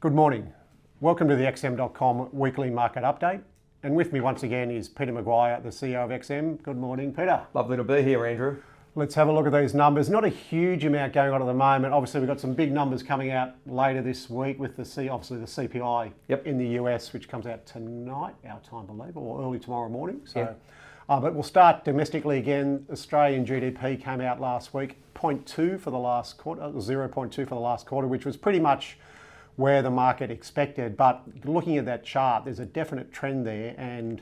Good morning. Welcome to the XM.com weekly market update. And with me once again is Peter McGuire, the CEO of XM. Good morning, Peter. Lovely to be here, Andrew. Let's have a look at these numbers. Not a huge amount going on at the moment. Obviously, we've got some big numbers coming out later this week with the CPI in the US, which comes out tonight, our time, I believe, or early tomorrow morning. So, but we'll start domestically again. Australian GDP came out last week, 0.2 for the last quarter, 0.2 for the last quarter, which was pretty much where the market expected. But looking at that chart, there's a definite trend there, and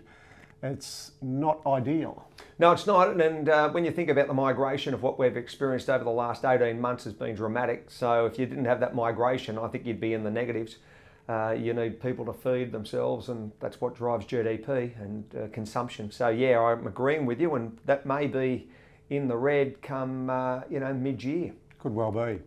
it's not ideal. No, it's not. And when you think about the migration of what we've experienced over the last 18 months has been dramatic. So if you didn't have that migration, I think you'd be in the negatives. You need people to feed themselves, and that's what drives GDP and consumption. So yeah, I'm agreeing with you, and that may be in the red come mid-year. Could well be.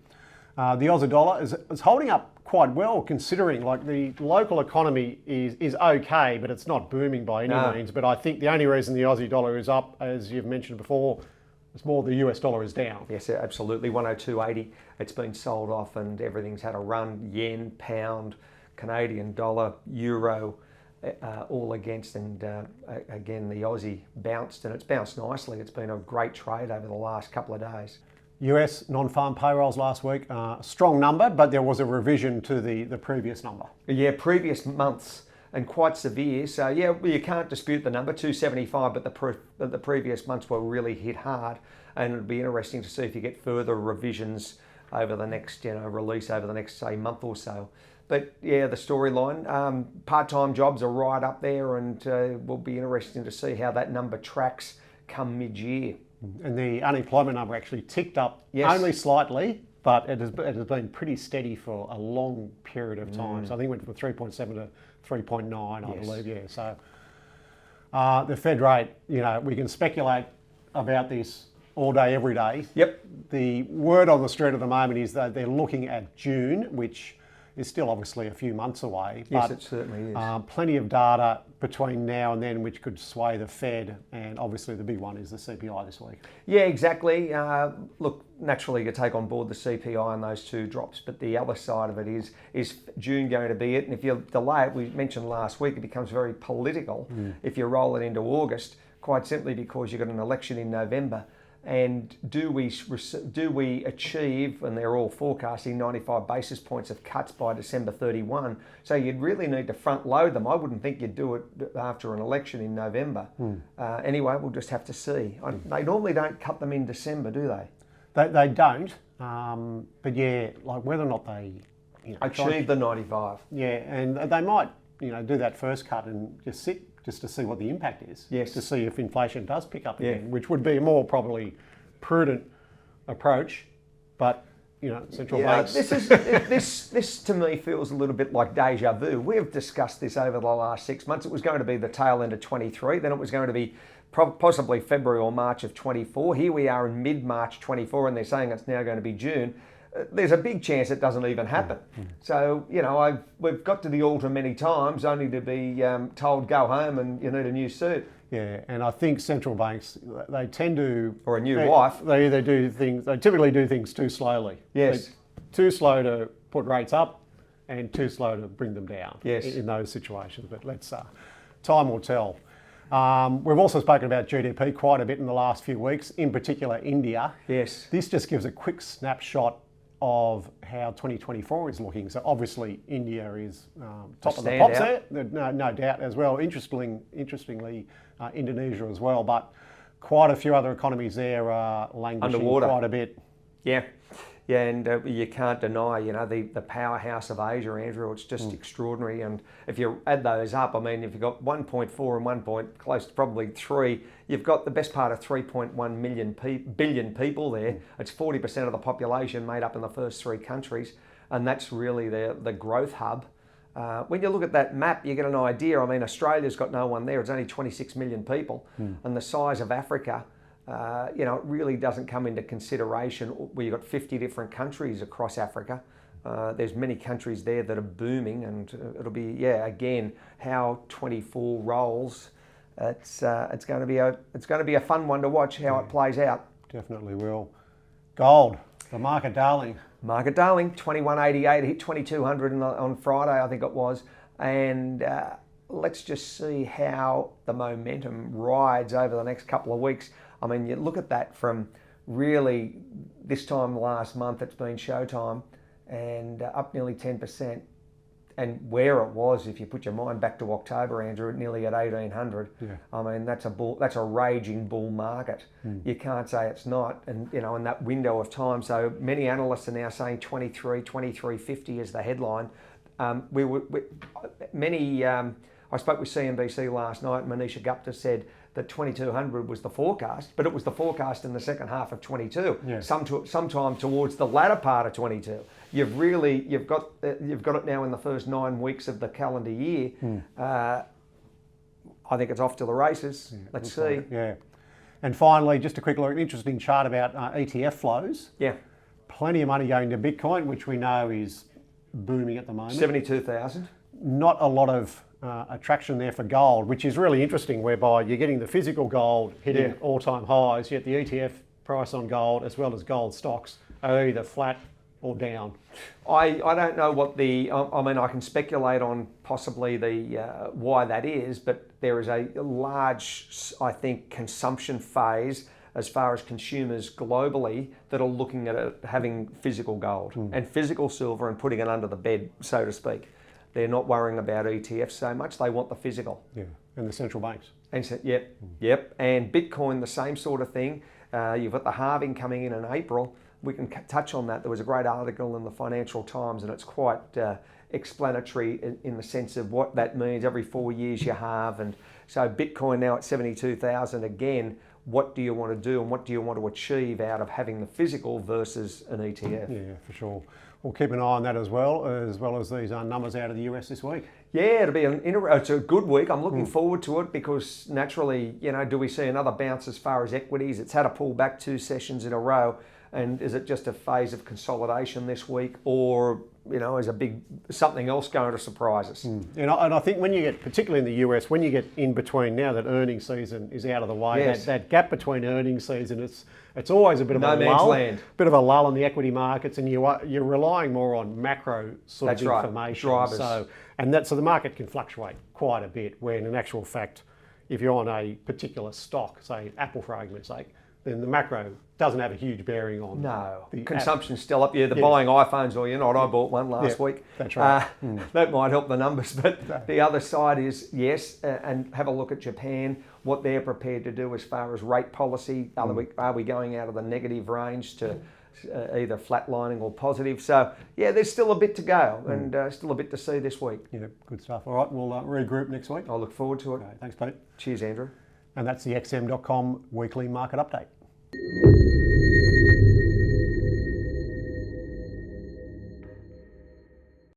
The Aussie dollar is holding up quite well, considering like the local economy is okay, but it's not booming by any means. But I think the only reason the Aussie dollar is up, as you've mentioned before, is more the US dollar is down. Yes, absolutely. 102.80. It's been sold off, and everything's had a run. Yen, pound, Canadian dollar, euro, all against. And again, the Aussie bounced, and it's bounced nicely. It's been a great trade over the last couple of days. US non-farm payrolls last week, strong number, but there was a revision to the previous number. Yeah, previous months, and quite severe. So yeah, you can't dispute the number, 275, but the previous months were really hit hard, and it'll be interesting to see if you get further revisions over the next, release over the next, say, month or so. But yeah, the storyline, part-time jobs are right up there, and will be interesting to see how that number tracks come mid-year. And the unemployment number actually ticked up only slightly, but it has been pretty steady for a long period of time. So I think it went from 3.7 to 3.9, I believe. Yeah. So the Fed rate, we can speculate about this all day, every day. Yep. The word on the street at the moment is that they're looking at June, which is still obviously a few months away. Yes, but, it certainly is. Plenty of data between now and then which could sway the Fed, and obviously the big one is the CPI this week. Yeah, exactly. Look, naturally you take on board the CPI and those two drops, but the other side of it is June going to be it? And if you delay it, we mentioned last week, it becomes very political if you roll it into August, quite simply because you've got an election in November. And do we achieve, and they're all forecasting 95 basis points of cuts by December 31, so you'd really need to front load them. I wouldn't think you'd do it after an election in November. Anyway, we'll just have to see. They normally don't cut them in December, do they? They don't, but yeah, like whether or not they achieve the 95. Yeah, and they might do that first cut and just sit just to see what the impact is. Yes. To see if inflation does pick up again, which would be a more probably prudent approach. But central banks. This to me feels a little bit like deja vu. We've discussed this over the last 6 months. It was going to be the tail end of 23, then it was going to be possibly February or March of 24. Here we are in mid-March 24, and they're saying it's now going to be June. There's a big chance it doesn't even happen. So, we've got to the altar many times only to be told, go home and you need a new suit. Yeah, and I think central banks, they tend to... Or a new wife. They typically do things too slowly. Yes. Too slow to put rates up and too slow to bring them down in those situations. But time will tell. We've also spoken about GDP quite a bit in the last few weeks, in particular India. Yes. This just gives a quick snapshot of how 2024 is looking. So obviously India is top of the pops there, no doubt as well. Interestingly, Indonesia as well, but quite a few other economies there are languishing underwater quite a bit. Yeah, and you can't deny, the powerhouse of Asia, Andrew. It's just extraordinary. And if you add those up, if you've got 1.4 and close to probably 3, you've got the best part of 3.1 billion people there. It's 40% of the population made up in the first 3 countries, and that's really the growth hub. When you look at that map, you get an idea. Australia's got no one there. It's only 26 million people, and the size of Africa. It really doesn't come into consideration where you've got 50 different countries across Africa. There's many countries there that are booming, and it'll be, again, how 24 rolls. It's going to be a fun one to watch how it plays out. Definitely will. Gold. The market darling. Market darling, 2188, hit 2200 on Friday, I think it was. And let's just see how the momentum rides over the next couple of weeks. I mean, you look at that from really this time last month, it's been showtime, and up nearly 10%. And where it was, if you put your mind back to October, Andrew, nearly at 1800. Yeah. I mean, that's a raging bull market. You can't say it's not. And in that window of time, so many analysts are now saying 23.50 is the headline. I spoke with CNBC last night. Manisha Gupta said that 2200 was the forecast, but it was the forecast in the second half of 22. Yeah. Sometime towards the latter part of 22. You've got it now in the first 9 weeks of the calendar year. I think it's off to the races. Yeah, Let's see. Yeah. And finally, just a quick look, interesting chart about ETF flows. Yeah. Plenty of money going to Bitcoin, which we know is booming at the moment. 72,000. Not a lot of attraction there for gold, which is really interesting, whereby you're getting the physical gold hitting all-time highs, yet the ETF price on gold as well as gold stocks are either flat or down. I don't know what I can speculate on possibly why that is, but there is a large, I think, consumption phase as far as consumers globally that are looking at having physical gold and physical silver and putting it under the bed, so to speak. They're not worrying about ETFs so much. They want the physical. Yeah, and the central banks. And so, yep. And Bitcoin, the same sort of thing. You've got the halving coming in April. We can touch on that. There was a great article in the Financial Times, and it's quite explanatory in the sense of what that means. Every 4 years you halve. And so Bitcoin now at 72,000 again. What do you want to do and what do you want to achieve out of having the physical versus an ETF? Yeah, for sure. We'll keep an eye on that as well as these numbers out of the US this week. Yeah, it's a good week. I'm looking forward to it because naturally, do we see another bounce as far as equities? It's had a pullback 2 sessions in a row. And is it just a phase of consolidation this week, or is something else going to surprise us? And I think when you get, particularly in the US, when you get in between now that earnings season is out of the way, yes. that gap between earnings season, it's always a bit of no a man's lull, land. Bit of a lull in the equity markets, and you're relying more on macro sort of information. Drivers. So the market can fluctuate quite a bit. When in actual fact, if you're on a particular stock, say Apple for argument's sake, then the macro doesn't have a huge bearing on. No, the consumption's still up. Yeah, they're buying iPhones or you're not. I bought one last week. That's right. That might help the numbers, but the other side is yes, and have a look at Japan, what they're prepared to do as far as rate policy. Are we going out of the negative range to either flatlining or positive? So yeah, there's still a bit to go and still a bit to see this week. Yeah, good stuff. All right, we'll regroup next week. I look forward to it. Okay, thanks, Pete. Cheers, Andrew. And that's the XM.com weekly market update.